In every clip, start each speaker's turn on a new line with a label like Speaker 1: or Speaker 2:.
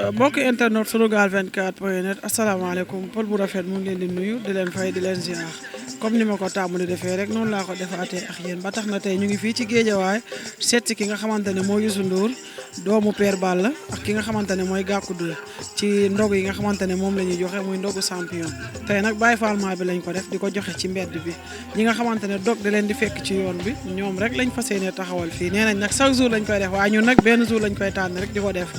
Speaker 1: mbokk internet Sunugal 24.net asalaamaaleykum pël bu rafet mu ngi leen di nuyu di leen fay di leen ziar comme ni ma ko tàmm di defee rek noonu laa ko defaatee ak yéen ba tax na tey ñu ngi fii ci géejawaay seet si ki nga xamante ne mooy Youssou Ndour doomu Père Balla ak ki nga xamante ne mooy Gackou 2 ci ndog yi nga xamante ne moom la ñuy joxe muy ndogu champion tey nag Baye Fall bi lañ ko def di ko joxe ci mbedd bi ñi nga xamante ne dog da leen di fekk ci yoon bi ñoom rek lañ fas yéene taxawal fii nee nañ nag chaque jour lañ koy def waaye ñun nag benn jour lañ koy tànn rek di ko def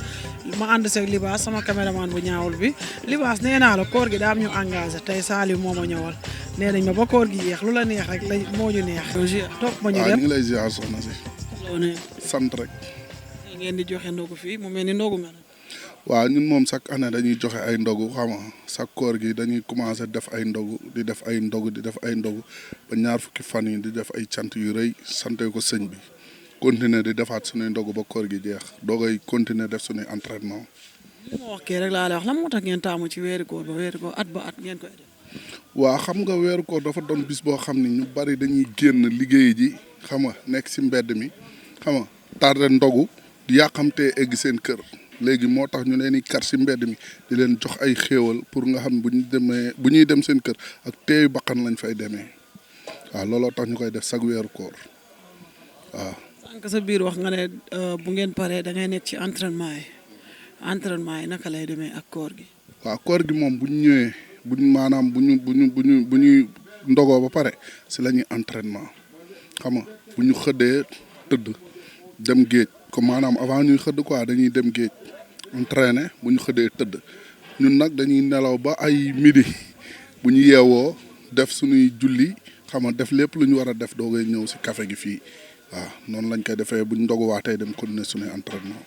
Speaker 1: ma ànd seeg Libaas sama caméraman bu ñaawul bi Libaas nee naa la koor gi daa am ñu engagé tey Saliou moo ma ñëwal nee nañ ma ba koor gi yeex lu la neex rek la moo ñu neex. topp ma ñu dem
Speaker 2: ñu ngi lay ziar soxna si.
Speaker 1: loolu
Speaker 2: sant rek.
Speaker 1: ngeen di joxe ndogu fii mu mel ni ndogu nga nag.
Speaker 2: waaw ñun moom chaque année dañuy joxe ay ndogu xam nga chaque koor gi dañuy commencé def ay ndogu di def ay ndogu di def ay ndogu ba ñaar fukki fan yi di def ay cant yu rëy sante ko sëñ bi. continuer di defaat suñuy ndogu ba koor gi jeex doogay continuer def suñuy entraînement.
Speaker 1: li ma wax kii rek laa lay wax lan moo tax ngeen taamu ci weeri koor ba at ngeen koy def.
Speaker 2: waa xam nga weeru koor dafa doon bis boo xam ne ñu bari dañuy génn liggéey ji xam nga nekk si mbedd mi xam nga tardé ndogu di yàqamtee egg seen kër léegi moo tax ñu leen di kar si mbedd mi di leen jox ay xéewal pour nga xam bu ñuy dem seen kër ak teeyu bakkan lañ fay demee waaw looloo tax ñu koy def chaque weeru koor waaw.
Speaker 1: sànq sa biir wax nga ne bu ngeen paree da ngay nekk ci entraînement yi naka lay demee ak koor gi.
Speaker 2: waaw koor gi moom bu ñu ñëwee maanaam bu ñuy ndogoo ba pare si la ñuy entraînement xam nga bu ñu xëddee tëdd dem géej comme maanaam avant ñuy xëdd quoi dañuy dem géej entraîner bu ñu xëddee tëdd ñun nag dañuy nelaw ba ay midi bu ñu yeewoo def suñuy julli xam nga def lépp lu ñu war a def doogay ñëw si café gi fii. waaw noonu lañ koy defee buñ ndoguwaatee dem continuer suñuy entraînement.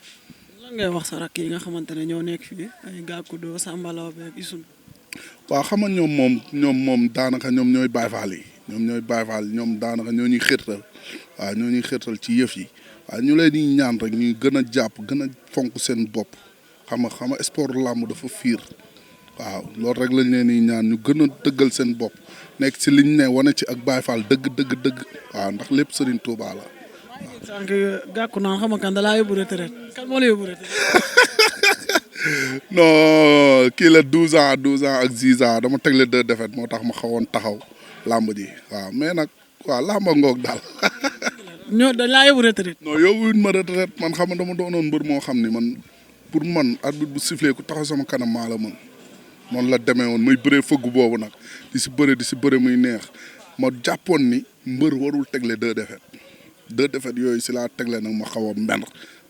Speaker 1: lan ngay wax sa rakk yi nga xamante ne ñoo nekk fii ay Gackou 2 Samba Laobé ak Youssou.
Speaker 2: waaw xam nga ñoom moom daanaka ñoom ñooy Baye Fall yi ñoom daanaka ñoo ñuy xirtal waaw ñoo ñuy xirtal ci yëf yi waaw ñu leen di ñaan rek ñuy gën a jàpp gën a fonk seen bopp xam nga sport làmb dafa fiir waaw loolu rek lañ leen di ñaan ñu gën a dëggal seen bopp nekk ci liñ ne wane ci ak Baye Fall dëgg waaw ndax lépp Serigne Touba la.
Speaker 1: sànq Gackou naan xam nga kan da laa yóbbu retraite kan moo la yóbbu retraite.
Speaker 2: non kii la 12 ans ak 10 ans dama tegle 2 défaites moo tax ma xawoon taxaw làmb ji waaw mais nag waaw làmba ngoog daal.
Speaker 1: ñoo dañ laa yóbbu retraite.
Speaker 2: non yóbbuwuñ ma retraite man xam nga dama doonoon mbër moo xam ni man pour man arbitre bu sifflé ku taxaw sama kanam maa la mën noonu la demee woon muy bëree fëgg boobu nag di si bëre muy neex ma jàppoon ni mbër warul tegle 2 défaites yooyu si laa tegle nag ma xaw a mbenn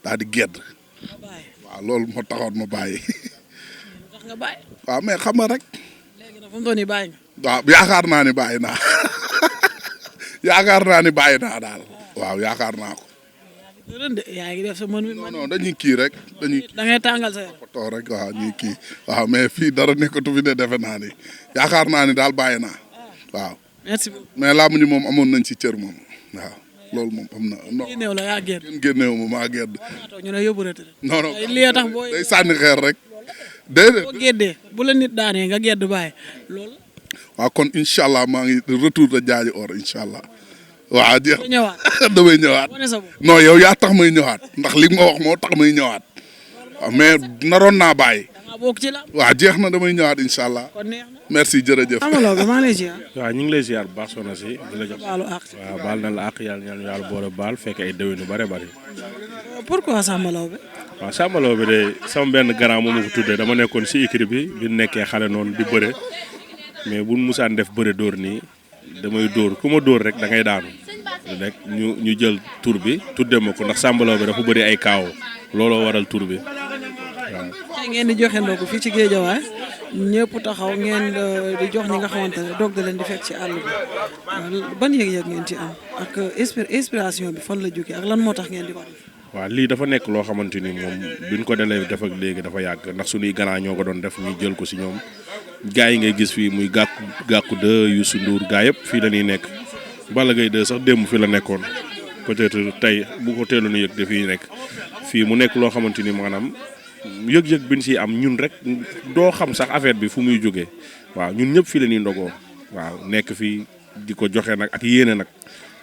Speaker 2: daal di gedd waaw loolu moo taxoon ma bàyyi.
Speaker 1: tax nga bàyyi.
Speaker 2: waaw mais xam nga rek.
Speaker 1: léegi nag fu mu toll nii bàyyi nga.
Speaker 2: waaw yaakaar naa ni bàyyi naa daal waaw yaakaar naa ko.
Speaker 1: yaa ngi def sa mën mi.
Speaker 2: non dañuy kii rek
Speaker 1: da ngay tàngal sa yaram.
Speaker 2: too rek waaw ñuy kii waaw mais fii dara nekkatu fi de defe naa ni yaakaar naa ni daal bàyyi naa waaw.
Speaker 1: merci beaucoup.
Speaker 2: mais làmb ji moom amoon nañ ci cër moom waaw loolu moom am na. non
Speaker 1: génneew la yaa gedd.
Speaker 2: kenn génneewu ma maa gedd.
Speaker 1: ñu ne yóbbu retraite.
Speaker 2: non non
Speaker 1: lii tax booy
Speaker 2: day sànni xeer rek. déedéet
Speaker 1: boo geddee bu la nit daanee nga gedd bàyyi loolu.
Speaker 2: waaw kon incha allah maa ngi retour de Diadji Or incha allah. waaw jeex
Speaker 1: ñëwaat
Speaker 2: damay ñëwaat.
Speaker 1: wane sa bopp.
Speaker 2: non yow yaa tax may ñëwaat ndax li ma wax moo tax may ñëwaat waaw mais naroon naa bàyyi.
Speaker 1: da nga bokk ci la.
Speaker 2: waaw jeex na damay ñëwaat incha allah.
Speaker 1: kon neex na.
Speaker 2: merci jërëjëf.
Speaker 1: amaloo bi maa ngi lay ziar.
Speaker 3: waaw ñu ngi lay ziar bu baax soxna si di la jox.
Speaker 1: baalu àq.
Speaker 3: waaw baal na la àq yàlla boole baal fekk ay déwén yu bare bari.
Speaker 1: pourquoi Samba Laobé.
Speaker 3: waaw Samba Laobé de sama benn grand moom ma ko tuddee dama nekkoon si équipe bi nekkee xale noonu di bëre mais bu musaan def bëre dóor nii damay dóor ku ma dóor rek da ngay daanu rek ñu jël tur bi tuddee ma ko ndax Samba Laobé dafa bëri ay kaaw looloo waral tur bi waaw.
Speaker 1: tey ngeen di joxe ndogu fii ci Géejawaay ñëpp taxaw ngeen di jox ñi nga xamante ne doog da leen di fekk ci àll bi ban yëg-yëg ngeen ci am ak inspiration bi fan la jógee ak lan moo tax ngeen di ko def.
Speaker 3: waaw lii dafa nekk loo xamante ni moom biñ ko dalee def ak léegi dafa yàgg ndax suñuy gannaaw ñoo ko doon def ñu jël ko si ñoom gars yi ngay gis fii muy Gackou 2 Youssou Ndour gars yëpp fii la ñuy nekk Balla Gaye 2 sax démb fi la nekkoon peut-être tey bu ko teeloon yëg dafiy nekk fii mu nekk loo xamante ni maanaam yëg-yëg bi ñu siy am ñun rek doo xam sax affaire bi fu muy jógee waaw ñun ñëpp fii la ñuy ndogoo waaw nekk fii di ko joxe nag ak yéene nag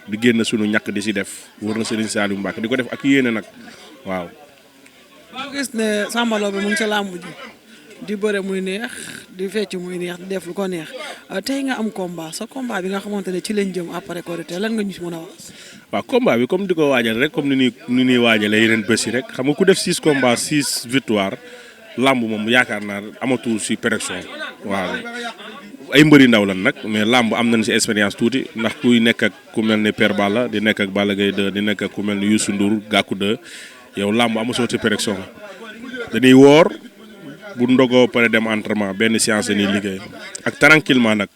Speaker 3: di génn suñu ñàkk di si def wër na Serigne Saliou Mbacke di ko def ak yéene nag waaw.
Speaker 1: ñu gis ne Samba Laobé mu ngi ca làmb ji di bëre muy neex di fecc muy neex di def lu ko neex tey nga am combat sa combat bi nga xamante ne ci lañ jëm après Korité lan nga ñu si mën a wax.
Speaker 3: waaw combat bi comme di ko waajal rek comme ni ñuy waajalee yeneen bés yi rek xam nga ku def 6 combats 6 victoire làmb moom yaakaar naa amatul si pression waaw ay mbëri ndaw lan nag mais làmb am nañ si expérience tuuti ndax kuy nekk ak ku mel ni Père Balla di nekk ak Balla Gaye 2 di nekk ak ku mel ni Youssou Ndour Gakou 2 yow làmb amasoo si pression dañuy woor bu ndogoo pare dem entraînement benn séance ni liggéey ak tranquillement nag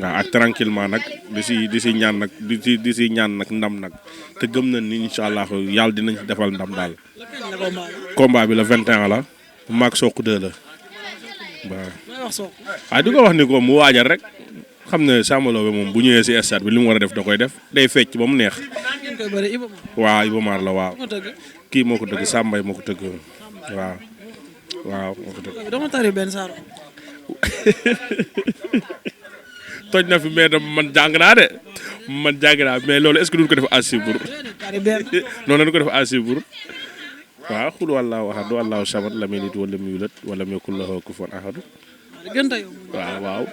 Speaker 3: waaw ak tranquillement nag di si ñaan nag di si ñaan nag ndam nag te gëm nañ ni incha allah yàlla dinañ defal ndam daal. combat bi la 21 la maag Sokh 2 la waaw. waaw di ko wax ni ko mu waajal rek xam ne Samba Laobé moom bu ñëwee si stade bi li mu war a def da koy def day fecc ba mu neex. waaw Iba Mar la waaw. kii moo ko dëgg Sambay moo ko dëgg waaw. waaw moo ko dëgg.
Speaker 1: dama tari benn saaro.
Speaker 3: toj na fi mais man jàng naa de mais loolu est-ce que duñ ko def à suivre. noonu lañ ko def à suivre. waaw xul wallaahu ahad wallaahu samad lam yalid wa lam yulad wa lam yakul lahu kufuwan ahad. waaw.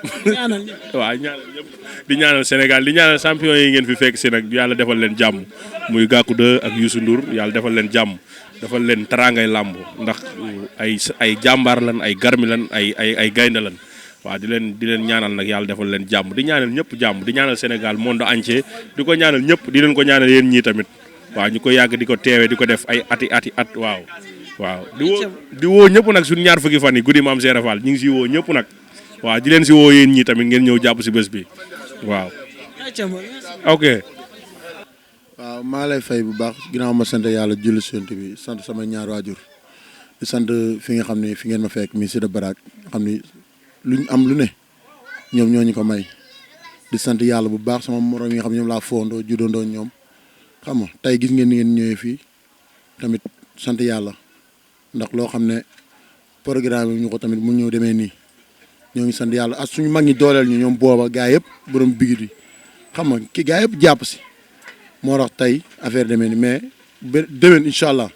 Speaker 3: waaw ñaanal ñëpp di ñaanal Sénégal di ñaanal champion yi ngeen fi fekk si nag yàlla defal leen jàmm muy Gakou 2 ak Youssou Ndour yàlla defal leen jàmm defal leen taraangay làmb ndax ay jàmbaar lan ay garmi lan ay gaynde lan waaw di leen ñaanal nag yàlla defal leen jàmm di ñaanal ñëpp jàmm di ñaanal Sénégal monde entier di ko ñaanal ñëpp di leen ko ñaanal yéen ñii tamit waaw ñu ko yàgg di ko teewee di ko def ay ati at waaw. di woo ñëpp nag suñu ñaar fukki fan yi guddi Maam Cheikh Fall ñu ngi si woo ñëpp nag waaw di leen si woo yéen ñii tamit ngeen ñëw jàpp si bés bi waaw. ok.
Speaker 4: waaw maa lay fay bu baax ginnaaw ma sant yàlla julli sant bi sant sama ñaar waajur di sant fi nga xam ne fi ngeen ma fekk mi si de Barak xam ni luñ am lu ne ñoom ñoo ñu ko may di sant yàlla bu baax sama morom yi nga xam ne ñoom laa foondoo juddandoo ñoom xam nga tey gis ngeen ni ngeen ñëwee fii tamit sant yàlla ndax loo xam ne programme bi ñu ko tamit mu ñëw demee nii ñoo ngi sant yàlla ak suñu mag ñi dooleel ñu ñoom booba gaa yëpp borom bigi di xam nga ki gaa yëpp jàpp si moo tax tey affaire demee ni mais ba déwén incha allah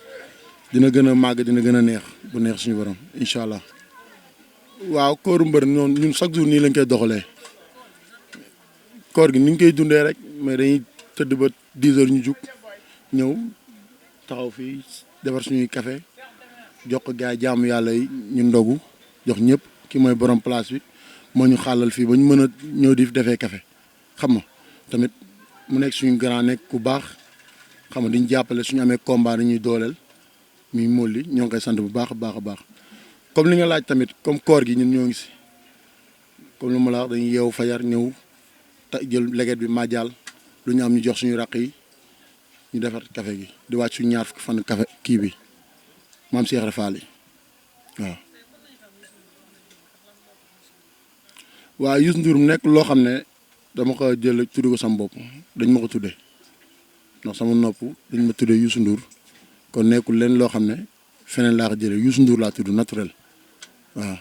Speaker 4: dina gën a màgg dina gën a neex bu neex suñu borom incha allah. waaw kooru mbër noonu ñun chaque jour nii lañ koy doxalee koor gi ni ñu koy dundee rek mais dañuy tëdd ba 10 heures ñu jug ñëw taxaw fii defar suñuy café jox ko gars yi jaamu yàlla yi ñu ndogu jox ñëpp ki mooy borom place bi moo ñu xàllal fii ba ñu mën a ñëw di defee café xam nga tamit mu nekk suñu grand nekk ku baax xam nga diñu jàppale suñu amee combat dañuy dooleel muy molli ñoo ngi koy sant bu baax a baax a baax comme li nga laaj tamit comme koor gi ñun ñoo ngi si comme lu ma la wax dañuy yeewu fajar ñëw jël leget bi màjjal lu ñu am ñu jox suñu raq yi ñu defar café gi di wàcc suñu ñaar fukki fan café kii bi Maam Cheikh Fall yi waaw. waaw Youssou Ndour mu nekk loo xam ne dama ko jël tudde ko sama bopp dañ ma ko tuddee ndax sama nopp dañ ma tuddee Youssou Ndour kon nekkul leen loo xam ne feneen laa ko jëlee Youssou Ndour laa tudd naturel waaw.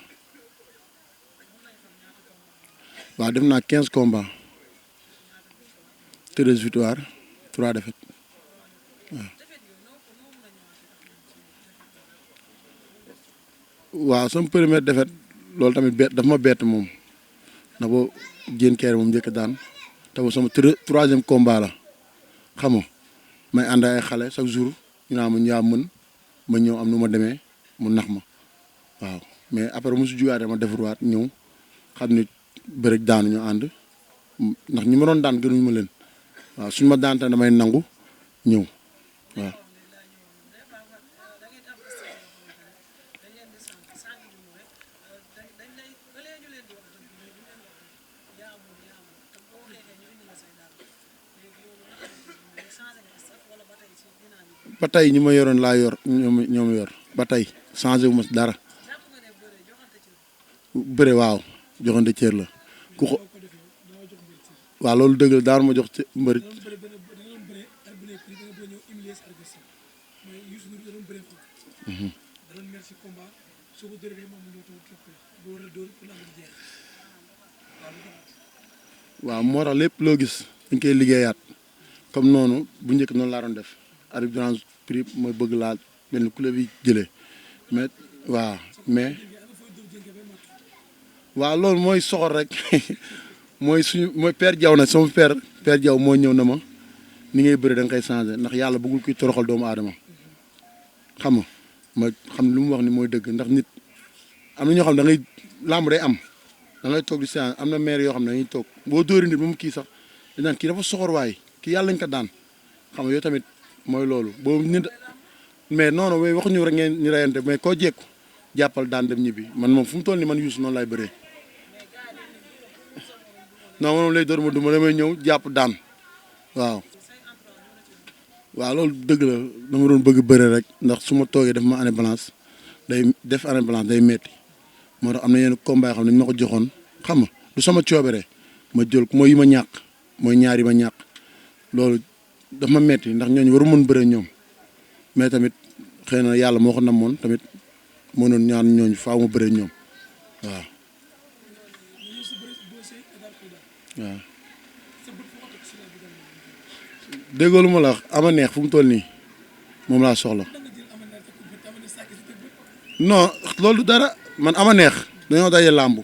Speaker 4: waaw def naa 15 combats 13 victoires 3 défaites waaw. waaw sama première défaite loolu tamit dafa ma bett moom ndax boo jéen keere moom njëkk daan te boo sama 3e combat la xam nga may ànd ay xale chaque jour ñu naan ma ñaa mën ma ñëw am nu ma demee mu nax ma waaw mais après mu si jugaatee ma defarwaat ñëw xam ni bëri daanu ñu ànd ndax ñi ma doon daan gënuñu ma leen waaw suñu ma daan te damay nangu ñëw waaw. ba tey ñi ma yoroon laa yor ñoom yor ba tey changé wu ma dara bëre waaw joxante cër la ku ko waaw loolu dëgg la daan ma jox ci mbëri waaw moo tax lépp loo gis dañ koy liggéeyaat comme noonu bu njëkk noonu laa doon def arbitre prix mooy bëgg laa mel ni ku la bi jëlee mais waaw mais waaw loolu mooy soxor rek mooy Père Diaw nag sama Père Diaw moo ñëw na ma ni ngay bëri da nga koy changé ndax yàlla bëggul kuy toroxal doomu aadama xam nga ma xam lu mu wax ni mooy dëgg ndax nit am na ñoo xam da ngay làmb day am da ngay toog di séance am na maire yoo xam ne dañuy toog boo dóori nit ba mu kii sax dañ naan kii dafa soxor waay kii yàlla lañ ko daan xam nga yow tamit mooy loolu boobu nit mais non non waxuñu rek ngeen ñu reyante mais koo jekku jàppal daan dem ñibbi man moom fu mu toll nii man Youssou noonu laay bëree non moom lay door ma duma damay ñëw jàpp daan waaw loolu dëgg la dama doon bëgg bëre rek ndax su ma toogee def ma année blanche day metti moo tax am na yenn combat yoo xam ne ñu ma ko joxoon xam nga du sama coobere ma jël ko mooy yi ma ñàkk mooy ñaar yi ma ñàkk loolu daf ma metti ndax ñooñu waru mën bëre ñoom mais tamit xëy na yàlla moo ko namoon tamit moo noon ñaan ñooñu faaw ma bëre ñoom waaw déggoo lu ma la wax ama neex fu mu toll nii moom laa soxla non loolu dara man ama neex dañoo daje làmb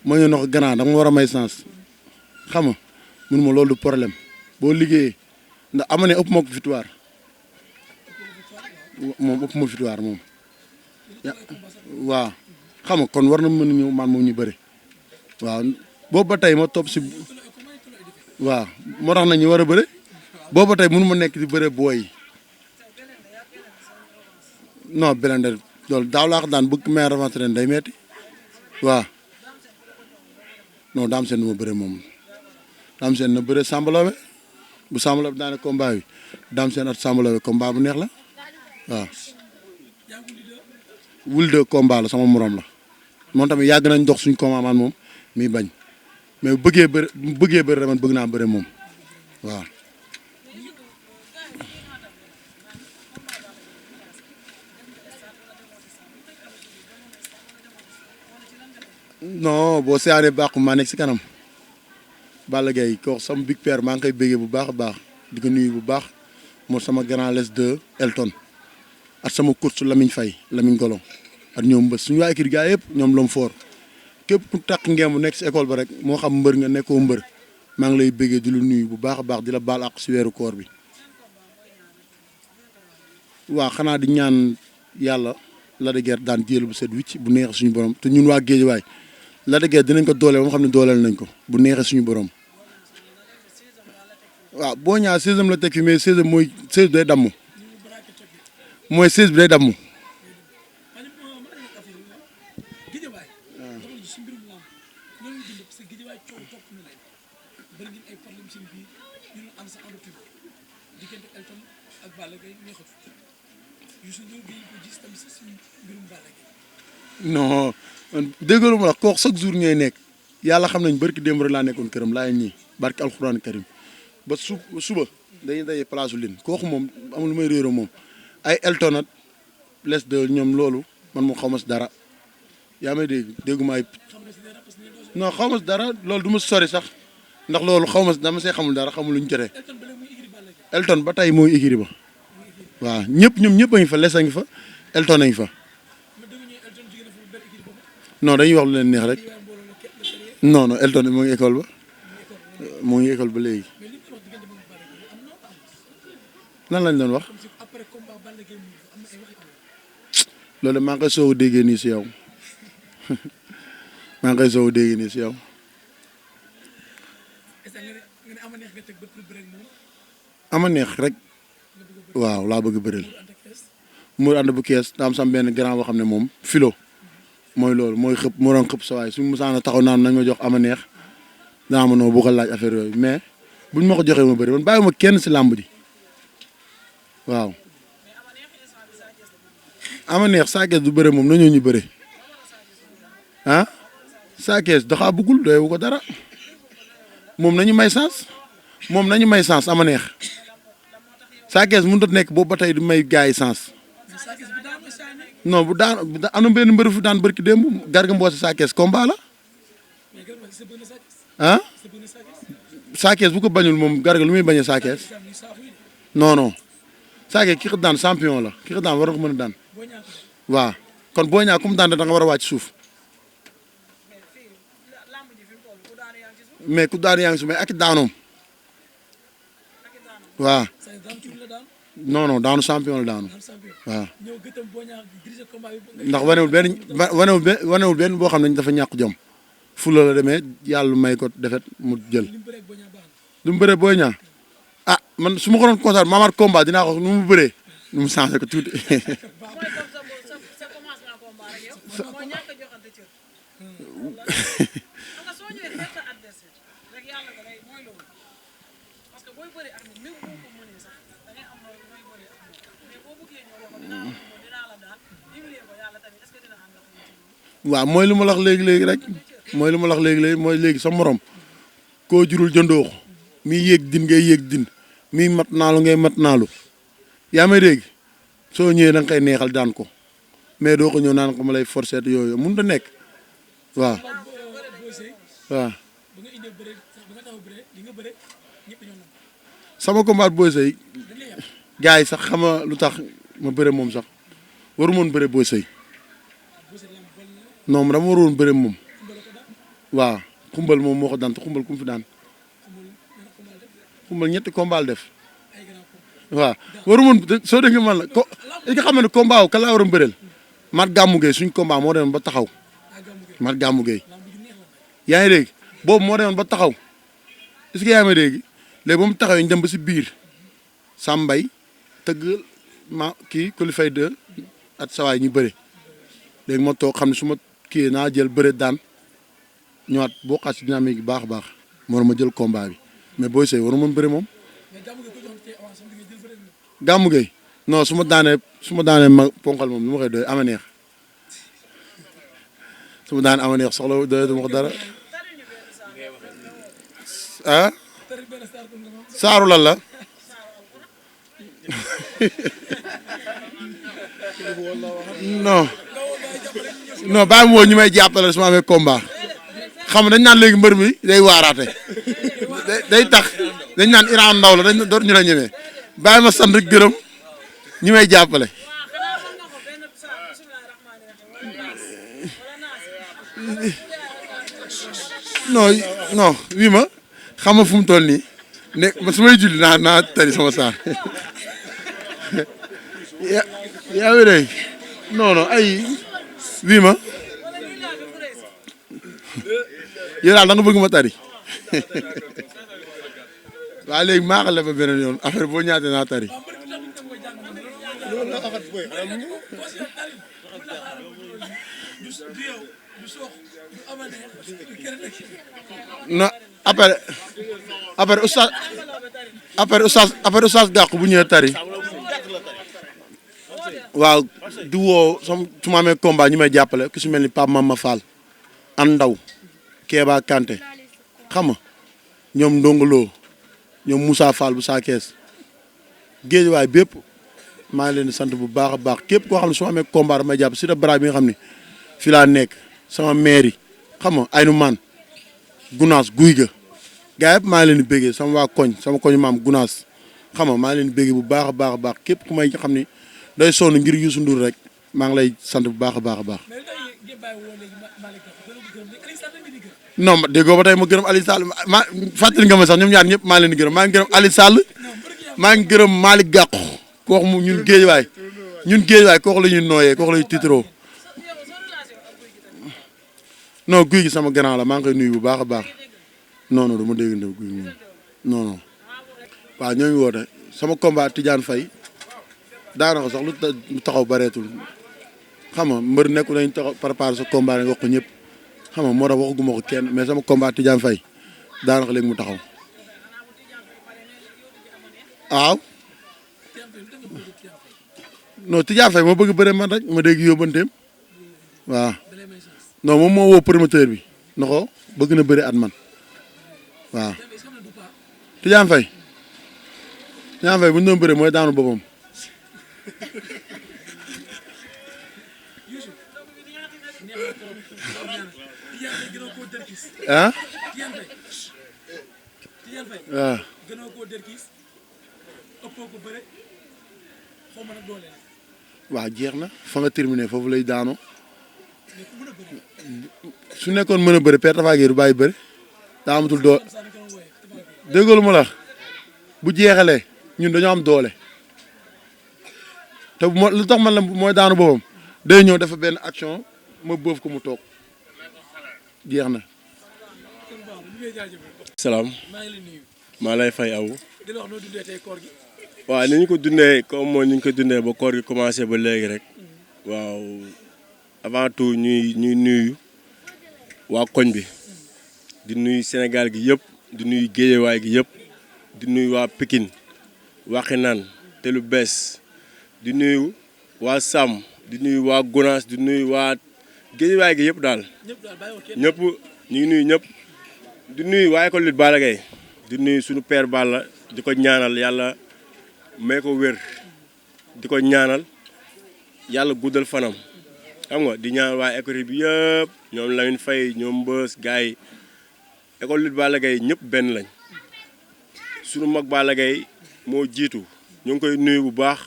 Speaker 4: ma ñëw na ko gannaaw dama war a may sens xam nga mun ma loolu du problème boo liggéeyee ndax ama neex ëpp ma ko victoire moom ëpp ma victoire moom waaw xam nga kon war na mën a ñëw man moom ñu bëri waaw boobu ba tey ma topp si waaw moo tax na ñu war a bëri boobu ba tey mënu ma nekk di bëre booy non Blindé loolu daaw laa ko daan bëgg may revanche ren day metti waaw non daam seen du ma bëre moom daam seen na bëre Sambalawe bu Sambalawe daane combat bi daam seen at Sambalawe combat bu neex la waaw wul de combat la sama morom la moom tamit yàgg nañ dox suñ combat man moom mi bañ mais bu bëggee bëri man bëgg naa bëre moom waaw non boo seyaanee bàqu maa nekk si kanam Balla Gaye kooku sama big père maa ngi koy béggee bu baax a baax di ko nuyu bu baax moo sama grand les de Elton ak sama coach Lamine Faye Lamine Golo ak ñoom mbës suñu waa équipe gaa yëpp ñoom lom foor képp ku takk ngeen mu nekk si école ba rek moo xam mbër nga nekkoo mbër maa ngi lay béggee di la nuyu bu baax a baax di la baal ak si weeru koor bi waaw xanaa di ñaan yàlla Lac de Guiers daan jël bu set wicc bu neexee suñu borom te ñun waa Géejawaay Lac de Guiers dinañ ko dooleel ba nga xam ne dooleel nañ ko bu neexee suñu borom waaw boo ñaar 16e la teg fi mais 16e mooy 16 day damm mooy 16 bi day damm. non déggalu ma la kooku chaque jour ñooy nekk yàlla xam nañ barki démb rek laa nekkoon këram laay ñii barki alxuraan karim ba suba dañuy daje place u lin kooku moom amul lu may réeroo moom ay Elton ak les de ñoom loolu man moom xaw ma si dara yaa may dégguma ay non xaw ma si dara loolu du ma sori sax ndax loolu xaw ma si dama see xamul dara xamul lu ñu jotee Elton ba tey mooy écurie ba waaw ñoom ñëpp a ngi fa les a ngi fa Elton a ngi fa non dañuy wax lu leen neex rek non Elton moo ngi école ba léegi nan lañ doon wax loolu maa ngi koy soog a déggee nii si yow ama neex rek waaw laa bëgg bëreel mu ànd bu kees daa am sam benn grand boo xam ne moom filo mooy loolu mooy xëpp moo doon xëpp sa waay suñu musaana taxaw naan nañ ma jox ama neex danaa ma noo bu ko laaj affaire yooyu mais buñ ma ko joxee ma bëri man bàyyi ma kenn si làmb ji waaw ama neex Sa Thiès du bëre moom nañoo ñu bëre ah Sa Thiès daxaa bëggul doyewu ko dara moom nañu may sens ama neex Sa Thiès mënut a nekk boobu ba tey du may gars yi sens non bu daan am na benn mbër fu daan bërki démb Garga Mbossé Sa Thiès combat la ah Sa Thiès bu ko bañul moom Garga lu muy bañee Sa Thiès non Sa Thiès ki ko daan champion la ki ko daan war na ko mën a daan waaw kon Boy Niang comme daan da nga war a wàcc suuf mais ku daan yaa ngi suuf mais ak daanoom waaw non daanu champion la daanu waaw ndax wanewul benn boo xam ne dafa ñàkk jom fula la demee yàlla may ko defet mu jël lu mu bëree Boy Niang ah man su ma ko doon kontaan maamaat combat dinaa ko nu mu bëree nu mu changé ko tuuti waaw mooy lu ma la wax léegi rek mooy lu ma la wax léegi mooy léegi sa morom koo jurul jëndoo ko miy yéeg din ngay yéeg din miy mat naalu ngay mat naalu yaa may dégg soo ñëwee da nga koy neexal daan ko mais doo ko ñëw naan ko ma lay forcer yooyu mënut a nekk waaw waaw sama combat Boy Seye gars yi sax xama lu tax ma bëre moom sax waru moon bëre Boy Seye non dama waroon bëre moom waaw xumbal moom moo ko daan te xumbal ku mu fi daan xumbal ñetti combat def waaw waru moon soo déggee man la ko li nga xam ne combat wu kan laa waroon bëreel mat gàmmu gay suñ combat moo demoon ba taxaw mat gàmmu gay yaa ngi dégg boobu moo demoon ba taxaw est-ce que yaa ngi dégg léegi ba mu taxawee ñu dem ba si biir Sambay tëgg ma kii Kulifay 2 at sawaay ñu bëre léegi ma toog xam ne su ma kii naa jël bëre daan ñëwaat boo xaas si dynamique bi baax a baax moo ma jël combat bi mais Boy Seye waru mën bëre moom gàmmu gay non su ma daanee ma ponkal moom lu ma koy doy ama neex su ma daanee ama neex soxla doy duma ko dara ah saaru lan la non bàyyi ma woo ñu may jàppale su ma amee combat xam dañ naan léegi mbër mi day waaraate day tax dañ naan Iran ndaw la dañ door ñu la ñemee bàyyi ma sant gërëm ñi may jàppale non wii ma xam nga fu mu toll nii ne ma su may julli naa tari sama saar yaa ngi dégg non ay wii ma yow daal da nga bëgg ma tari waaw léegi maa xale ba beneen yoon affaire boo ñaatee naa tari non après oustaz gàqu bu ñëwee tari waaw di woo su ma amee combat ñi may jàppale ku si mel ni Pape Mama Fall an ndaw Kéba Kanté xam nga ñoom ndongoloo ñoom Moussa Fall bu saa kees géej waay bépp maa ngi leen di sant bu baax a baax képp koo xam ne su ma amee combat damay jàpp si da bara bi nga xam ne fi laa nekk sama maire yi xam nga ay nu maan gunaas guy ga gaa yëpp maa ngi leen di béggee sama waa koñ sama koñ maam gunaas xam nga maa ngi leen di béggee bu baax a baax képp ku may xam ni day sonn ngir Youssou Ndour rek maa ngi lay sant bu baax a baax non déggoo ba tey ma gërëm Aliou Sall ma fàttali nga ma sax ñoom ñaar ñëpp maa leen di gërëm maa ngi gërëm Aliou Sall maa ngi gërëm Malick Gakou kooku mu ñun géej waay kooku la ñuy nooyee kooku la ñuy tiitaroo non guy gi sama grand la maa ngi koy nuyu bu baax a baax non du ma dégg ndew guy moom non waaw ñoo ngi woote sama combat Tidiane Faye daanaka sax lu taxaw bareetul xam nga mbër nekku nañ taxaw préparé sa combat nga wax ko ñëpp xam nga moo tax waxaguma ko kenn mais sama combat Tidiane Faye daanaka léegi mu taxaw waaw non Tidiane Faye moo bëgg bëre man rek ma dégg yóbbanteem waaw non moom moo woo promoteur bi na ko bëgg na bëre at man waaw Tidiane Faye bu ñu doon bëre mooy daanu boppam ah waaw waaw jeex na fa nga terminé foofu lay daanoo su nekkoon mën a bëri Père Tapha Gueye du bàyyi bëri daa amatul doole déggoolu ma la bu jeexalee ñun dañoo am doole te lu tax man la mooy daanu boppam day ñëw dafa benn action ma bëf ko mu toog jeex na.
Speaker 5: salaam maa lay fay aw waaw ni ñu ko dundee comme mooy ni ñu ko dundee ba koor gi commencé ba léegi rek waaw avant tout ñuy nuyu waa koñ bi di nuyu Sénégal gi yëpp di nuyu Géejawaay gi yëpp di nuyu waa Pikine Waxinaan te lu bees di nuyu waa Sàmm di nuyu waa Gunaas di nuyu waa Géejawaay gi yëpp daal ñëpp ñu ngi nuyu ñëpp di nuyu waa école lutte Balla Gaye di nuyu suñu père Balla di ko ñaanal yàlla may ko wér di ko ñaanal yàlla guddal fanam xam nga di ñaanal waa école bi yëpp ñoom Lamine Faye ñoom Mbës gars yi école lutte Balla Gaye ñëpp benn lañ suñu mag Balla Gaye moo jiitu ñu ngi koy nuyu bu baax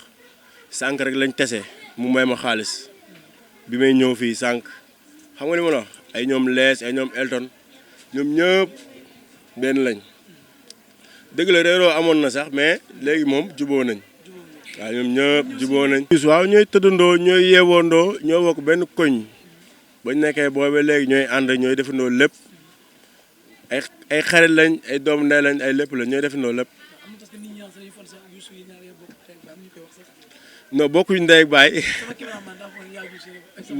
Speaker 5: sànq rek lañ tese mu may ma xaalis bi may ñëw fii sànq xam nga li ma la wax ay ñoom lees ay ñoom Elton ñoom ñëpp benn lañ dëgg la réeroo amoon na sax mais léegi moom juboo nañ waaw ñoom ñëpp juboo nañ. waaw ñooy tëddandoo ñooy yeewoondoo ñoo bokk benn koñ bañ nekkee boobee léegi ñooy ànd ñooy defandoo lépp ay xarit lañ ay doomu ndey lañ ay lépp lañ ñooy defandoo lépp. non bokkuñ ndey ak baay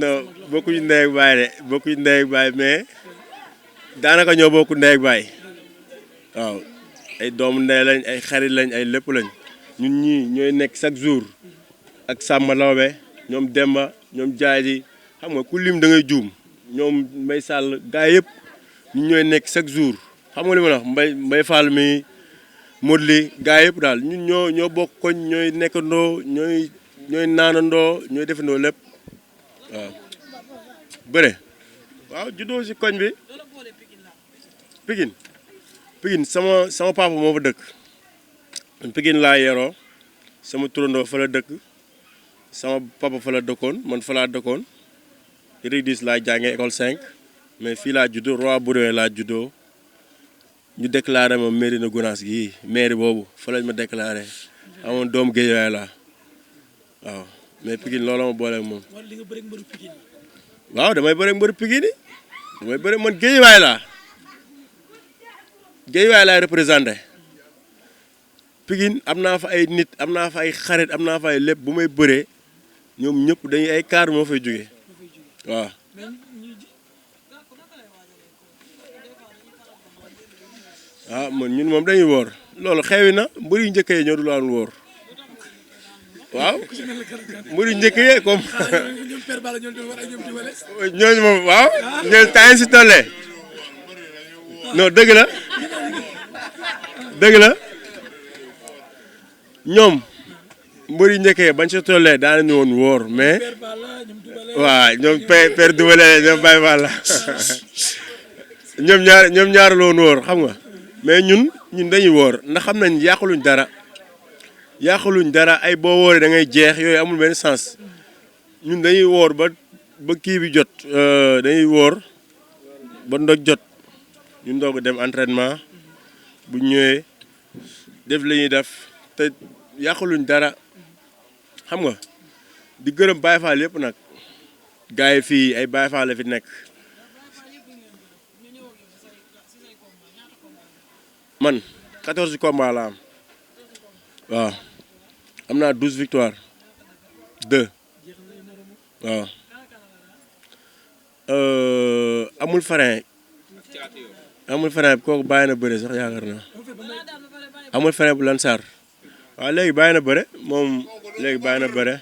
Speaker 5: non bokkuñ ndey ak baay de bokkuñ ndey ak baay mais daanaka ñoo bokk ndey ak baay waaw ay doomu ndey lañ ay xarit lañ ay lépp lañ ñun ñii ñooy nekk chaque jour ak Samba Lawbe ñoom Demba ñoom Jaaji xam nga ku lim da ngay juum ñoom Mbay Sall gaa yëpp ñun ñooy nekk chaque jour xam nga li ma la wax Mbay Fall mi Modli gaa yëpp daal ñun ñoo bokk koñ ñooy nekkandoo ñooy naanandoo ñooy defandoo lépp waaw bëre waaw juddoo si koñ bi Pikine sama papa moo fa dëkk Pikine laa yeroo sama turandoo fa la dëkk sama papa fa la dëkkoon man fa laa dëkkoon Ridis laa jàngee école 5 mais fii laa juddoo Roi Baudouin laa juddoo ñu déclaré ma mairie na Gounass gii mairie boobu fa lañ ma déclaré amoon doomu Guédiawaye laa waaw mais Pikine loolu ma boole ak moom waaw damay bëre mbëru Pikine yi damay bëre man Guédiawaye laay représenté Pikine am naa fa ay nit am naa fa ay xarit am naa fa ay lépp bu may bëree ñoom ñëpp dañuy ay kaar moo fay jógee waaw man ñun moom dañuy woor loolu xewi na mbër yu njëkk yi ñoo dul woon woor waaw mbër yu njëkk yi comme ñooñu moom waaw ñooñu temps si tollee non dëgg la ñoom mbër yu njëkk yi bañ si tollee daanañu woon woor mais waaw ñoom père Doubalé ñoom Baye Fall ñoom ñaar la woon woor xam nga mais ñun dañuy woor ndax xam nañ yàquluñ dara ay boo wooree da ngay jeex yooyu amul benn sens ñun dañuy woor ba kii bi jot dañuy woor ba ndog jot ñu ndoog dem entraînement bu ñëwee def li ñuy def te yàquluñ dara xam nga di gërëm Baye Fall yëpp nag gars yi fii ay Baye Fall la fi nekk man 14 combats la am waaw am naa 12 victoires 2 waaw amul frein kooku bàyyi na bëre sax yaakaar naa amul frein bu Lansar waaw léegi bàyyi na bëre moom léegi bàyyi na bëre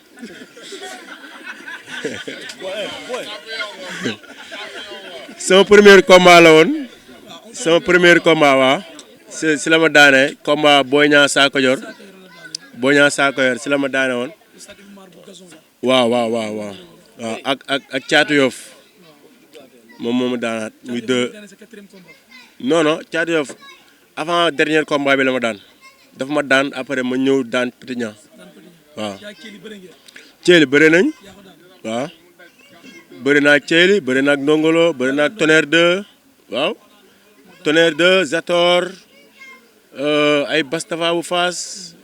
Speaker 5: sama premier combat la woon sama premier combat waaw si la ma daane combat Boy Niang Sakojor si la ma daane woon waaw ak Caatu Yoff moom moo ma daanaat muy 2 non Caatu Yoff avant dernier combat bi la ma daan dafa ma daan après ma ñëw daan Petit Niang waaw Thiely bëri nañ waaw bëri naa Thiely bëri naa Ndongolo bëri naa Tonnerre 2 waaw Tonnerre 2 Zator ay Bastava bu Faas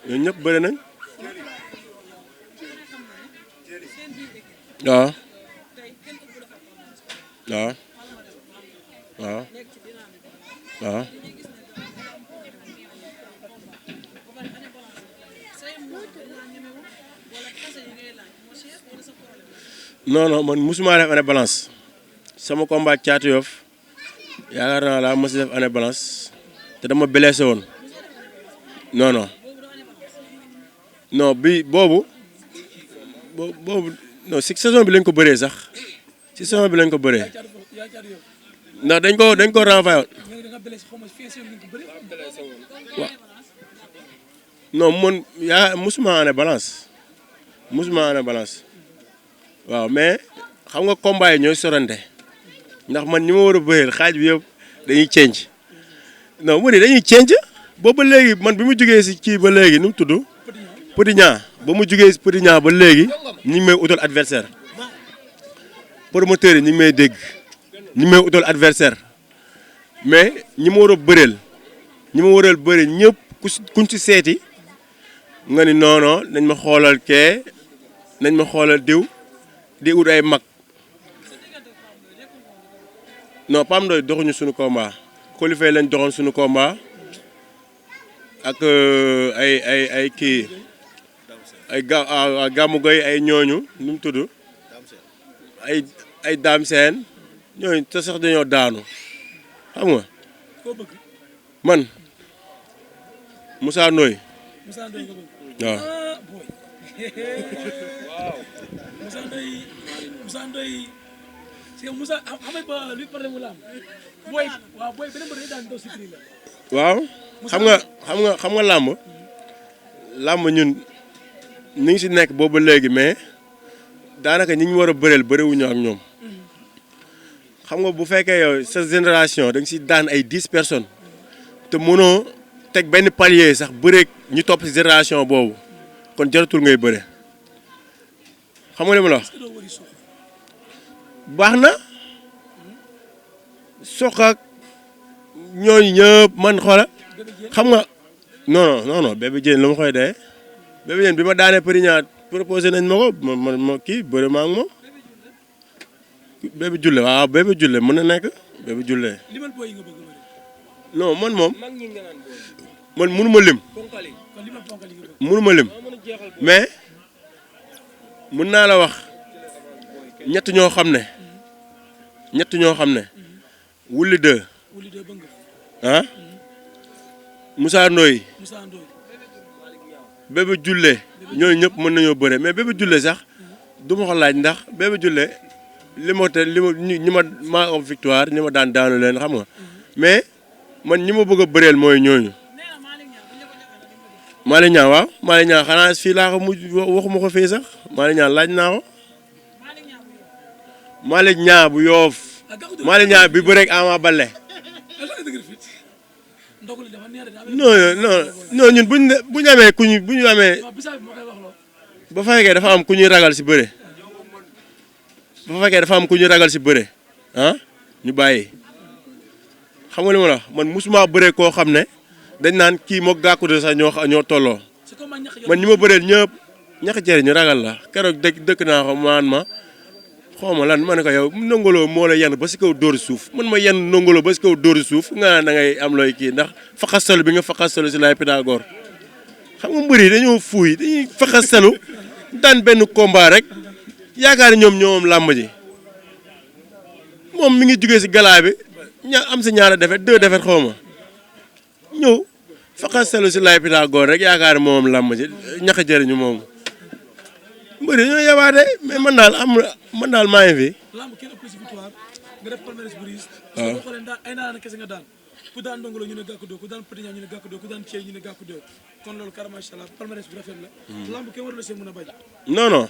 Speaker 5: ñooñu ñëpp bëri nañ waaw waaw waaw waaw non non man musuma def année balance sama combat Thiatou Yoff yaakaar naa laa mos def année balance te dama blessé woon non non non bi boobu non si saison bi lañ ko bëree sax si saison bi lañ ko bëree ndax dañ ko renvoyé waaw non man musuma année balance waaw mais xam nga combat yi ñooy sorante ndax man ñi ma war a bëreel xaaj bi yëpp dañuy cenc non mu ne dañuy cenc boobu ba léegi man bi mu jógee si kii ba léegi nu mu tudd Petit Niang ba mu jógee si Petit Niang ba léegi ñi ngi may utal adversaire promoteur yi ñi ngi may dégg ñi ngi may utal adversaire mais ñi ma war a bëreel ñi ma waral bëri ñëpp kuñ ci seeti nga ni non nañ ma xoolal kee nañ ma xoolal diw di ut ay mag non Pam Ndoy doxuñu suñu combat qualifié lañ doxoon suñu combat ak ay kii ay gàmmu goy ay ñooñu nu mu tudd ay daam seen ñooñu te sax dañoo daanu xam nga man Moussa Ndoye waaw
Speaker 6: Moussa Ndoye c'est Moussa amay ba lui problème la am boy waaw boy beneen mbër daan daw sikri la
Speaker 5: waaw xam nga làmb ñun ñu ngi si nekk boobu léegi mais daanaka ñi ñu war a bëreel bëriwuñu ak ñoom xam nga bu fekkee yow sa génération da nga si daan ay 10 personnes te mënoo teg benn palier sax bëreeg ñu topp si génération boobu kon jaratul ngay bëre xam nga li ma la wax baax na soq ak ñooñu ñëpp man xoola xam nga non Bébé Diène la ma koy dee Bébé Diène bi ma daanee Përignan proposé nañ ma ko ma kii bëri ma ak moom Bébé Diouldé waaw Bébé Diouldé mën na nekk Bébé Diouldé non man moom man mënuma lim mais mën naa la wax ñett ñoo xam ne Wuli 2 ah Moussa Ndoye Bébé Diouldé ñooñu ñëpp mën nañoo bëre mais Bébé Diouldé sax du ma ko laaj ndax Bébé Diouldé ñi ma maa am victoire ñi ma daanu leen xam nga mais man ñi ma bëgg a bëreel mooy ñooñu Malick Niang waaw Malick Niang xanaa fii laa ko mujj waxuma ko fii sax Malick Niang laaj naa ko Malick Niang bu Yoof Malick Niang bi bëreeg Ama Baldé non ñun buñ amee bu ñu amee ba fekkee dafa am ku ñuy ragal si bëre ñu bàyyi xam nga li ma la wax man musuma bëree koo xam ne dañ naan kii moog Gàkku de sax ñoo tolloo man ñi ma bëreel ñëpp ñax jëriñ ñu ragal la keroog dëkk naa ko ma xaw ma lan ma ne ko yow Ndongolo moo la yenn ba si kaw dóori suuf man ma yenn Ndongolo ba si kaw dóori suuf nga da ngay am looy kii ndax faxastalu bi nga faxastalu si laay Pythagore xam nga mbër yi dañoo fuuy dañuy faxastalu daan benn combat rek yaakaar ñoom làmb ji moom mi ngi jugee si galaa bi am si ñaara defet 2 defet xaw ma ñëw faxastalu si laay Pythagore rek yaakaar moom làmb ji ñax jëriñu moom mbëri ñoo yabaate mais man daal maa ngi fi.
Speaker 6: lamb kenn ëpp si victoire nga def palmarès bu riis.
Speaker 5: waaw
Speaker 6: soo xoolee ay naan kese nga daan ku daan Ndongolo ñu ne Gàkku doo ku daan Petit Niang ñu ne Gàkku doo ku daan Thiel ñu ne Gàkku doo kon loolu carrément macha allah palmarès bu rafet la. lamb kenn war la see mën a bañ.
Speaker 5: non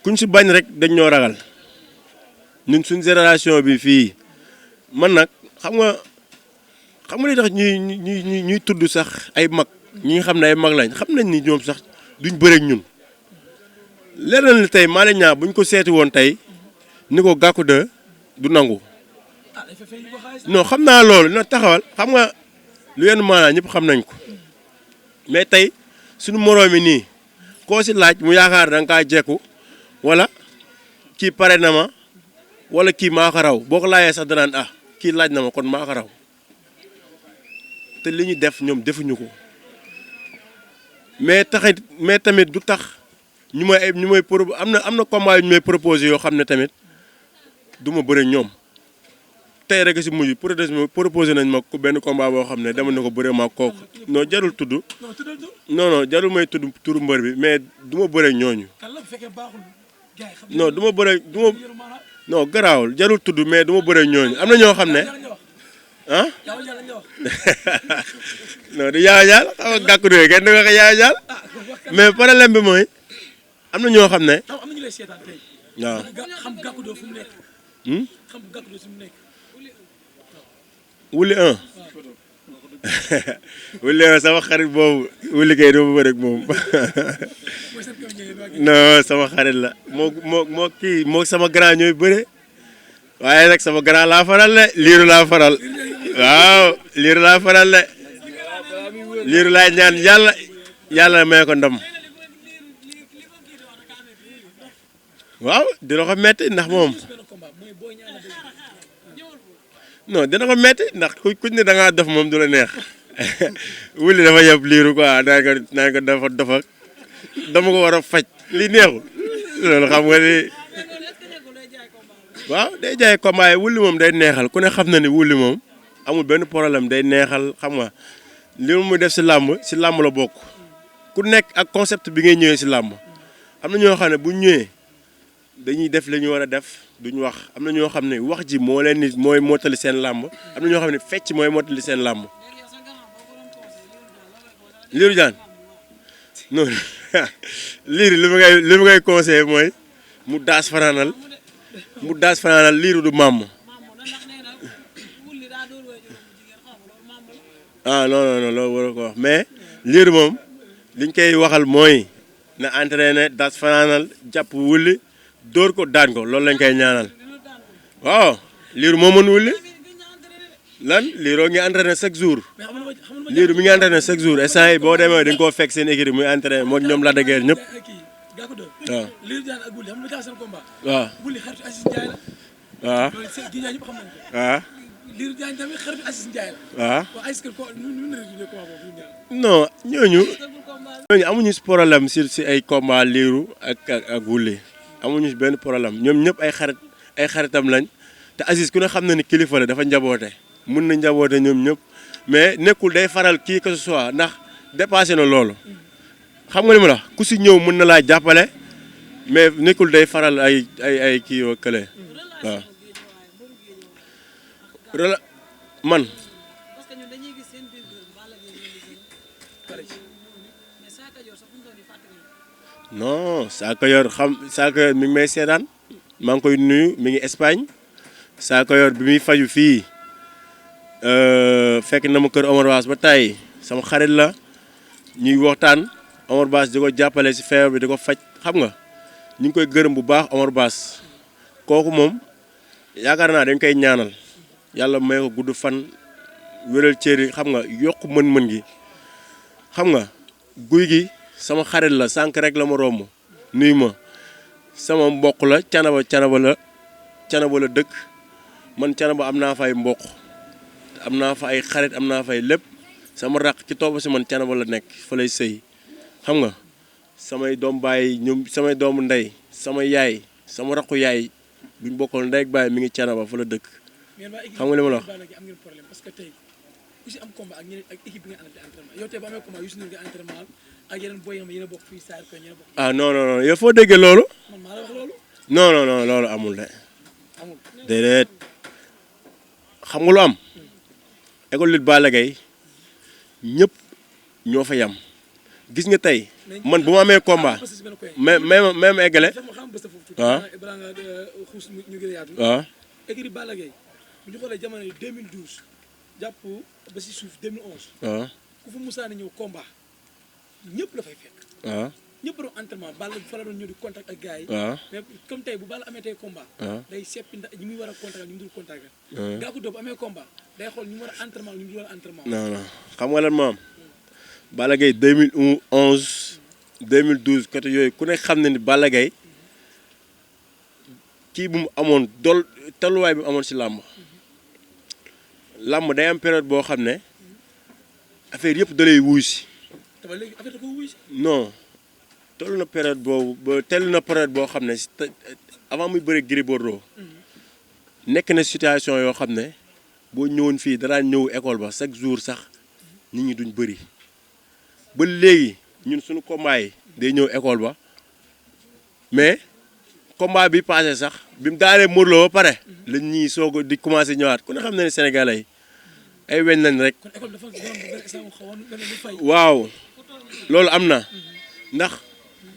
Speaker 5: kuñ si bañ rek dañ ñoo ragal ñun suñ génération bi fii man nag xam nga li tax ñuy tudd sax ay mag ñi nga xam ne ay mag lañ xam nañ ni ñoom sax duñ bëreeg ñun. leneen li tey Malick Niang buñ ko seeti woon tey ni ko Gackou 2 du nangu non xam naa loolu na taxawal xam nga lu yenn maanaa ñëpp xam nañ ko mais tey suñu moroom mi nii koo si laaj mu yaakaar da nga kaa jekku wala kii pare na ma wala kii maa ko raw boo ko laajee sax danaan ah kii laaj na ma kon maa ko raw te li ñu def ñoom defuñu ko mais tamit du tax ñu may am na combat yu ñu may proposé yoo xam ne tamit du ma bëre ñoom tey rek si mujj proposé nañ ma ko benn combat boo xam ne dama na ko bëre ma kooku non jarul tudd non jarul may tudd turu mbër bi mais du ma bëre ñooñu non du ma bëre non garaawul jarul tudd mais du ma bëre ñooñu am na ñoo xam ne ah non du Yaya Dial xam nga Gackou 2 kenn du ko Yaya Dial mais problème bi mooy am na ñoo xam ne waaw wuli 1 wuli 1 sama xarit boobu wuli kay doo bëre ak moom non sama xarit la moo sama grand ñooy bëre waaye nag sama grand laa faral de liiru laa faral waaw liiru laa faral de liiru laay ñaan yàlla may ko ndam waaw dina ko metti ndax moom non dina ko metti ndax kuñ ne da ngaa dof moom du la neex wuli dafa yeb liiru quoi naan ko dafa dofa dama ko war a faj li neexul loolu xam nga ni waaw day jaay combat yi wuli moom day neexal ku ne xam na ni wuli moom amul benn problème day neexal xam nga li muy def si làmb la bokk ku nekk ak concept bi ngay ñëwee si làmb am na ñoo xam ne bu ñëwee dañuy def li ñu war a def duñ wax am na ñoo xam ne wax ji moo leen ni mooy mottali seen làmb am na ñoo xam ne fecc mooy mottali seen làmb Lirou Diane non liiru li ma ngay conseillé mooy mu daas fanaanal liiru du màmm ah non loolu war ko wax mais liiru moom liñ koy waxal mooy na entraîné daas fanaanal jàpp wulli dóor ko daan ko loolu lañ koy ñaanal waaw liiru moo mën wulli lan liiroo ngi entraîné chaque jour liiru mi ngi entraîné chaque jour instant yi boo demee dañ koo fekk seen équipe muy entraîné moo ñoom la dëgër ñëpp waaw waaw waaw waaw non ñooñu amuñu problème si ay combat liiru ak wulli amuñu benn problème ñoom ñëpp ay xaritam lañ te Aziz ku ne xam na ni kilifa la dafa njaboote mun na njaboote ñoom ñëpp mais nekkul day faral kii que ce soit ndax dépassé na loolu xam nga li ma la ku si ñëw mën na laa jàppale mais nekkul day faral ay kii yoo kële waaw man non Sakho Yor mi ngi may seetaan maa ngi koy nuyu mi ngi Espagne Sakho Yor bi muy faju fii fekk na ma kër Omar Baas ba tey sama xarit la ñuy waxtaan Omar Baas di ko jàppale si feebar bi di ko faj xam nga ñu ngi koy gërëm bu baax Omar Baas kooku moom yaakaar naa dañ koy ñaanal yàlla may ko gudd fan wéral cëri xam nga yokk mën-mën gi xam nga guy gi sama xarit la sànq rek la ma romb nuyu ma sama mbokk la canaba la dëkk man canaba am naa fay mbokk am naa fa ay xarit am naa fay lépp sama raq ci topp si man canaba la nekk fa lay sëy xam nga samay doom baay ñoom samay doomu ndey sama yaay sama raqu yaay buñ bokkoon ndey ak baay mi ngi canaba fa la dëkk xam nga li ma la wax
Speaker 6: parce que tey ku si am combat ak ñeneen ak équipe bi nga àndal entraînement yow tey ba amee combat yu si nga entraînement ak yeneen boy yi yéen a bokk fii saa ko ñeneen bokk
Speaker 5: ah non yow foo déggee loolu
Speaker 6: man maa la wax loolu
Speaker 5: non loolu amul de déedéet xam nga lu am école lutte Balla Gaye ñëpp ñoo fa yam gis nga tey man bu ma amee combat même eggale waaw waaw
Speaker 6: écurie Balla Gaye bu ñu xoolee jamono yi 2012 jàpp ba si suuf 2011
Speaker 5: waaw
Speaker 6: ku fa musaani ñëw combat ñëpp la fay fekk
Speaker 5: waaw
Speaker 6: ñëpp doon entraînement Balla fa la doon ñëw di contact ak gars yi.
Speaker 5: waaw
Speaker 6: mais comme tey bu Balla amee tey combat.
Speaker 5: waaw
Speaker 6: day seppi ndax ñi muy war a contact ak ñi mu dul contact ak. Gackou 2 bu amee combat day xool ñu war a entraînement ak ñu dul war a entraînement.
Speaker 5: non non xam nga lan moom Balla Gaye 2011 2012 côté yooyu ku ne xam ne ni Balla Gaye kii bu mu amoon tolluwaay bi mu amoon si làmb day am période boo xam ne affaire yëpp da lay wuy si.
Speaker 6: te ba léegi affaire da ko wuy si.
Speaker 5: non toll na période boobu ba tell na période boo xam ne avant muy bëre Gris Bordeaux nekk na situation yoo xam ne boo ñëwoon fii danaa ñëw école ba chaque jour sax nit ñi duñ bëri ba léegi ñun suñu combat yi day ñëw école ba mais combat bi passé sax bi mu daanee Modou Lo ba pare la ñuy soog di commencé ñëwaat ku ne xam ne ne Sénégalais yi ay weñ lañ rek.
Speaker 6: kon école dafa xawoon fay.
Speaker 5: waaw loolu am na ndax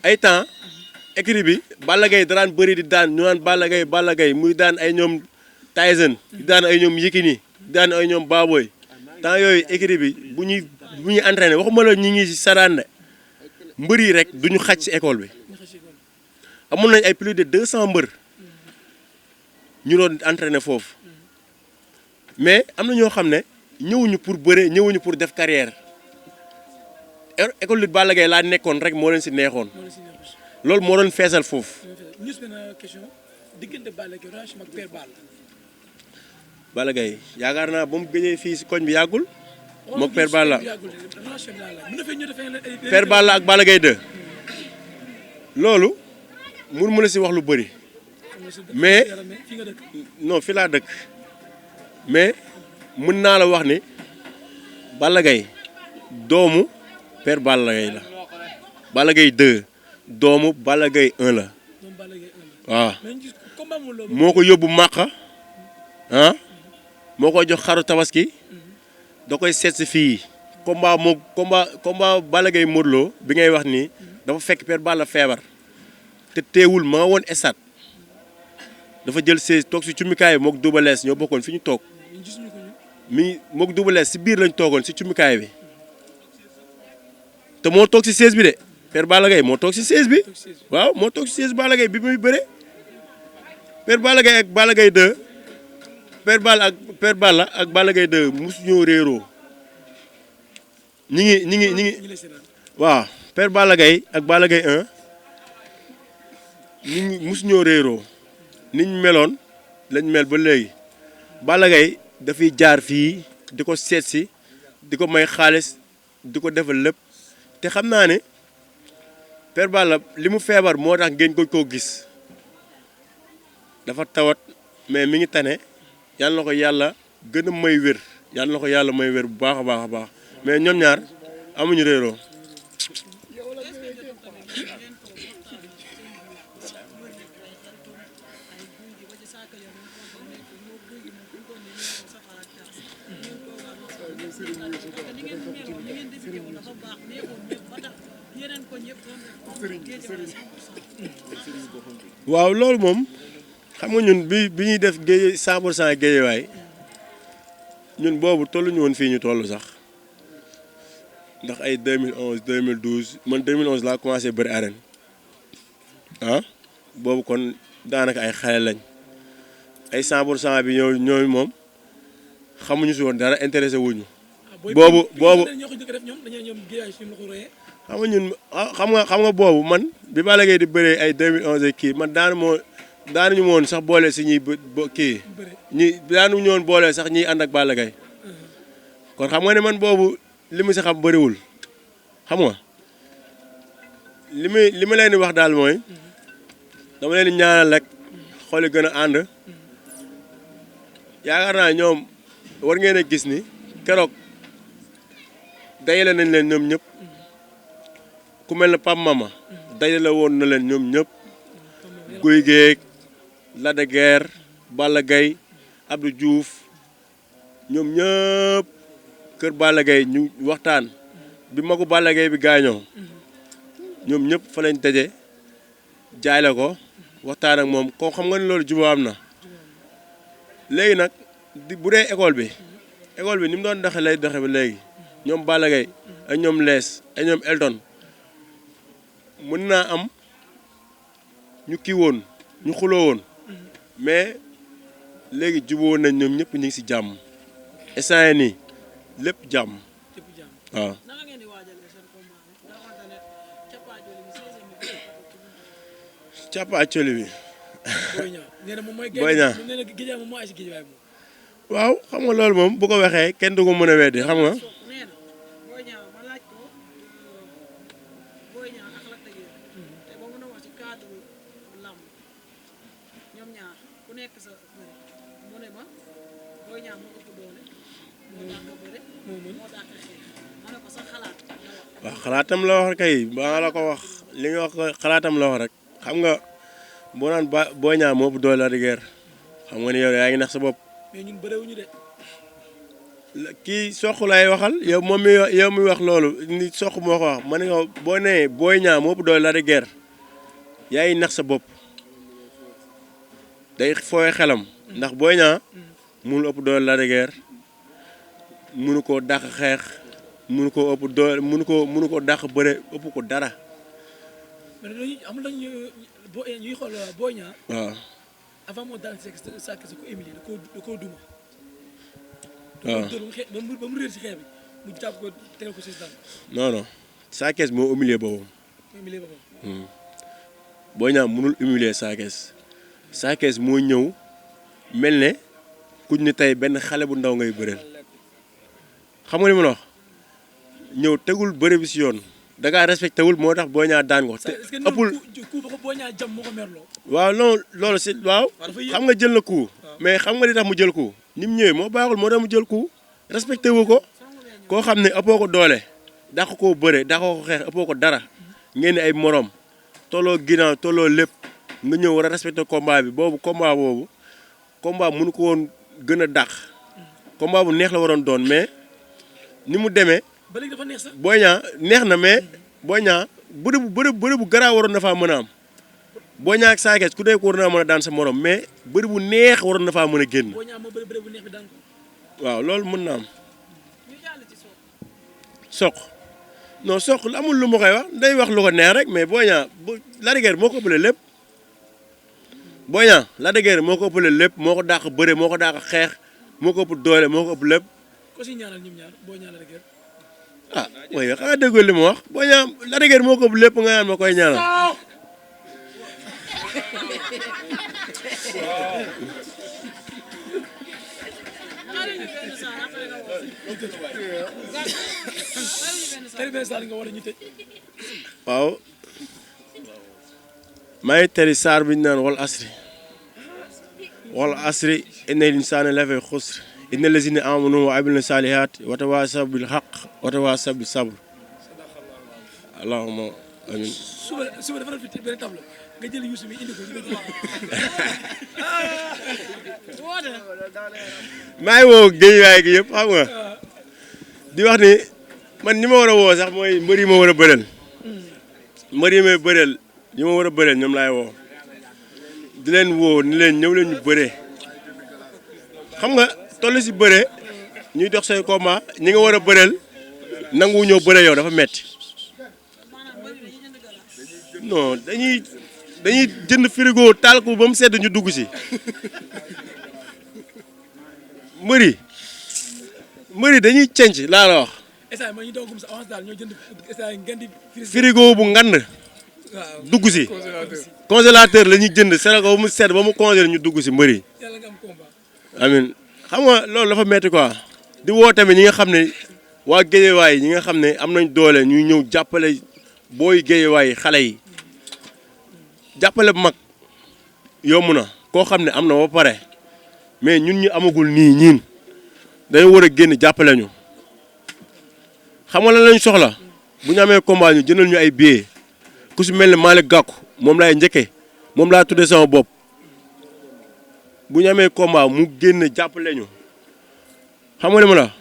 Speaker 5: ay temps écrit bi Balla Gaye daraan bëri di daan ñu naan Balla Gaye muy daan ay ñoom Tyson di daan ay ñoom Yékini di daan ay ñoom Baboy temps yooyu écrit bi bu ñuy entraîné waxuma la ñi ngi si saraan mbër yi rek duñu xaj si école bi amoon nañ ay plus de 200 mbër ñu doon entraîné foofu mais am na ñoo xam ne ñëwuñu pour bëre ñëwuñu pour def carrière école lutte Balla Gaye laa nekkoon rek moo leen si neexoon loolu moo doon feesal foofu.
Speaker 6: ñu gis benn question diggante Balla Gaye relation ak Père Balla.
Speaker 5: Balla Gaye yaakaar naa ba mu gëjee fii si koñ bi yàggul. moog Père Balla Père Balla ak Balla Gaye 2 loolu mun mën a si wax lu bëri mais non fi laa dëkk mais mën naa la wax ni Balla Gaye doomu Père Balla Gaye la Balla Gaye 2 doomu Balla Gaye 1 la waaw moo ko yóbbu Màkka ah moo koy jox xaru tabaski da koy seet si fii combat Balla Gaye Modou Lo bi ngay wax nii dafa fekk Père Balla feebar te teewul ma nga woon estat dafa jël siège toog si cummikaay bi mook Double Less ñoo bokkoon fi ñu toog mook Double Less si biir lañ toogoon si cummikaay bi te moo toog si siège bi de Père Balla Gaye moo toog si siège bi waaw moo toog si siège Balla Gaye bi muy bëre Père Balla Gaye ak Balla Gaye 2 Père Balla ak Balla Gaye 2 mosu ñoo réeroo ñi ngi waaw Père Balla Gaye ak Balla Gaye 1 ñi ngi mosu ñoo réeroo ni ñu meloon lañ mel ba léegi Balla Gaye dafay jaar fii di ko seet si di ko may xaalis di ko defal lépp te xam naa ne Père Balla li mu feebar moo tax ngeen koo gis dafa tawat mais mi ngi tane yàlla na ko yàlla gën a may wér yàlla na ko yàlla may wér bu baax a baax a baax mais ñoom ñaar amuñu réeroo. waaw loolu moom xam nga ñun bi ñuy def géej 100% géejewaay ñun boobu tolluñu woon fii ñu toll sax ndax ay 2011 2012 man 2011 laa commencé bëri arène ah boobu kon daanaka ay xale lañ ay 100% bi ñooy moom xamuñu si woon dara intéressé wuñu boobu xam nga boobu man bi Balla Gaye di bëree ay 2011 kii man daanuñu woon sax boole si ñuy kii daanuñu woon boole sax ñiy ànd ak Balla Gaye kon xam nga ne man boobu li mu si xam bëriwul xam nga li ma leen di wax daal mooy dama leen di ñaanal rek xool yi gën a ànd yaakaar naa ñoom war ngeen a gis ni keroog dajale nañ leen ñoom ñëpp ku mel ne Pam Mama dajale woon na leen ñoom ñëpp Guy Geek Lac de Guiers Balla Gaye Abdou Diouf ñoom ñëpp kër Balla Gaye ñu waxtaan bi magu Balla Gaye bi gaañoo ñoom ñëpp fa lañ daje jaay la ko waxtaan ak moom ko xam nga ne loolu jubóo am na léegi nag bu dee école bi ni mu doon doxe lay doxe ba léegi ñoom Balla Gaye ak ñoom Lees ak ñoom Elton mën naa am ñu kii woon ñu xuloo woon mais léegi juboo nañ ñoom ñëpp ñu ngi si jàmm instant yii nii lépp jàmm waaw. cappaacoli bi. Boy Niang waaw xam nga loolu moom bu ko waxee kenn du ko mën a weddi xam nga. waaw xalaatam la wax kay ba la ko wax li nga wax xalaatam la wax rek xam nga boo naan Boy Niang moo ëpp doole Lac de Guiers xam nga ni yow yaa ngi nax sa bopp.
Speaker 6: mais ñun bëriwuñu de.
Speaker 5: kii soq lay waxal yow moom mi yow mi wax loolu ni soq moo ko wax ma ne ko boo nee Boy Niang moo ëpp doole Lac de Guiers yaa ngi nax sa bopp day fooy xelam ndax Boy Niang mënul ëpp doole Lac de Guiers mënu koo dàq xeex mënu koo ëpp doole mënu ko dàq bëre ëpp ko dara.
Speaker 6: mais dañuy am nañu ñuy xool Boy Niang.
Speaker 5: waaw.
Speaker 6: avant moo daan sa ko Émilie da koo duma.
Speaker 5: waaw
Speaker 6: ba mu réer si xeex bi mu jàpp ko tegal ko si daan.
Speaker 5: non non Sa Thiès moo humilier boppam.
Speaker 6: Émilie boppam.
Speaker 5: Boy Niang mënul humilier Sa Thiès Sa Thiès moo ñëw mel ne kuñ ne tey benn xale bu ndaw ngay bëreel xam nga li ma la wax ñëw tegul bëre bi si yoon da ngaa respecté wul moo tax Boy Niang daan ko te ëppul.
Speaker 6: Boy Niang jam moo ko merloo.
Speaker 5: waaw non loolu si waaw xam nga jël na coup mais xam nga li tax mu jël coup ni mu ñëwee moo baaxul moo tax mu jël coup respecté wu ko koo xam ne ëppoo ko doole dàq koo bëre dàq ko xeex ëppoo ko dara ngeen ni ay morom tolloo ginnaaw tolloo lépp nga ñëw war a respecté combat bi combat mënu ko woon gën a dàq combat bu neex la waroon doon mais ni mu demee.
Speaker 6: ba léegi dafa neex sax.
Speaker 5: Boy Niang neex na mais Boy Niang bëre bu garaaw waroon na faa mën a am Boy Niang ak Sa Thiès ku nekk war naa mën a daan sa morom mais bëre bu neex waroon na faa mën a génn.
Speaker 6: Boy Niang moo bëre bu neex bi daan ko.
Speaker 5: waaw loolu mën na am. soq non soq amul lu ma koy wax day wax lu ko neex rek mais Boy Niang Lac de Guiers moo ko ëppale lépp Boy Niang Lac de Guiers moo ko ëppale lépp moo ko dàq bëre moo ko dàq xeex moo ko ëpp doole moo ko ëpp lépp.
Speaker 6: ko si ñaanal ñoom ñaar Boy Niang Lac de Guiers.
Speaker 5: ah waaye xanaa déggoo li ma wax Boy Niang Lac de Guiers moo ko ëpp lépp nga naan ma koy ñaanal. waaw maa ngi teri saar bi ñu naan wal asri innal insaana lafii xusr innal lazina aamanu wa amilu saalihaat wa tawaasaw bil haqq wa tawaasaw bis sabr allahumma amin.
Speaker 6: suba dafa fi benn table nga jël Youssou bi indi ko
Speaker 5: maa ngi woo géejuwaay gi yëpp xam nga di wax ni man ñi ma war a woo sax mooy mbër yi ma war a bëreel mbër yi may bëreel ñi ma war a bëreel ñoom laay woo di leen woo ni leen ñëw leen ñu bëree xam nga toll si bëree ñuy dox say combat ñi nga war a bëreel nangu ñëw bëree yow dafa metti non dañuy jënd frigo taal ko ba mu sedd ñu dugg si mbëri dañuy cenc laa la wax. frigo bu ngand dugg si congélateur la ñuy jënd sera ko ba mu sedd ba mu congélé ñu dugg si mbëri amin xam nga loolu dafa metti quoi di woo tamit ñi nga xam ne waa Guédiawaye ñi nga xam ne am nañ doole ñuy ñëw jàppale booy Guédiawaye xale yi jàppale bu mag yomb na koo xam ne am na ba pare mais ñun ñu amagul nii ñiin dañu war a génn jàppale ñu xam nga lan lañ soxla bu ñu amee combat ñu jëndal ñu ay billets ku si mel ne Malick Gakou moom laay njëkkee moom laa tuddee sama bopp bu ñu amee combat mu génn jàppale ñu xam nga li ma la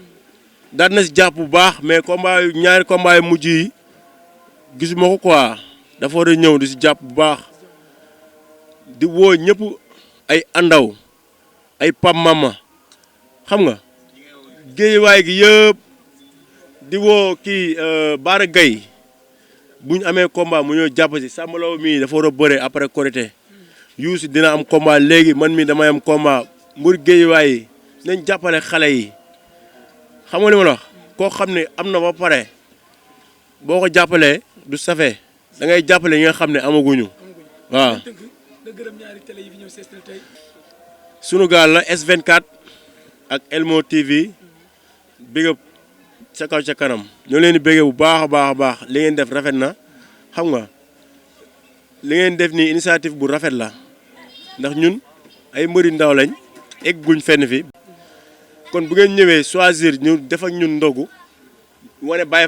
Speaker 5: daal na si jàpp bu baax mais combat yu ñaari combat yu mujj yi gisuma ko quoi dafa war a ñëw di si jàpp bu baax di woo ñëpp ay andaw ay pam mama xam nga Guédiawaye gi yëpp di woo kii Bara Gaye bu ñu amee combat mu ñëw jàpp si Samba Law mii dafa war a bëre après Korité Youssou dina am combat léegi man mi damay am combat mbur géejuwaay yi nañ jàppale xale yi xam nga li ma la wax koo xam ne am na ba pare boo ko jàppalee du safee da ngay jàppale ñi nga xam ne amaguñu waaw. sunu gaal la S24 ak Elmo TV big up ca kaw ca kanam ñoo leen di béggee bu baax a baax a baax li ngeen def rafet na xam nga li ngeen def nii initiative bu rafet la ndax ñun ay mbëri ndaw lañ egg guñ fenn fi kon bu ngeen ñëwee choisir ñu def ak ñun ndogu wane Baye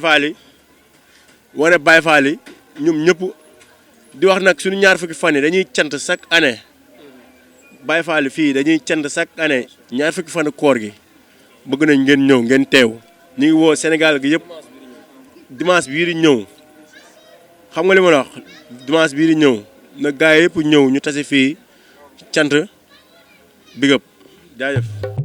Speaker 5: Fall yi ñoom ñëpp di wax nag suñu ñaar fukki fan yi dañuy cant chaque année Baye Fall fii dañuy cant chaque année ñaar fukki fan koor gi bëgg nañ ngeen ñëw ngeen teew ñu ngi woo Sénégal gi yëpp dimanche bii di ñëw xam nga li ma la wax dimanche bii di ñëw na gaay yëpp ñëw ñu tase fii cant big up jaajëf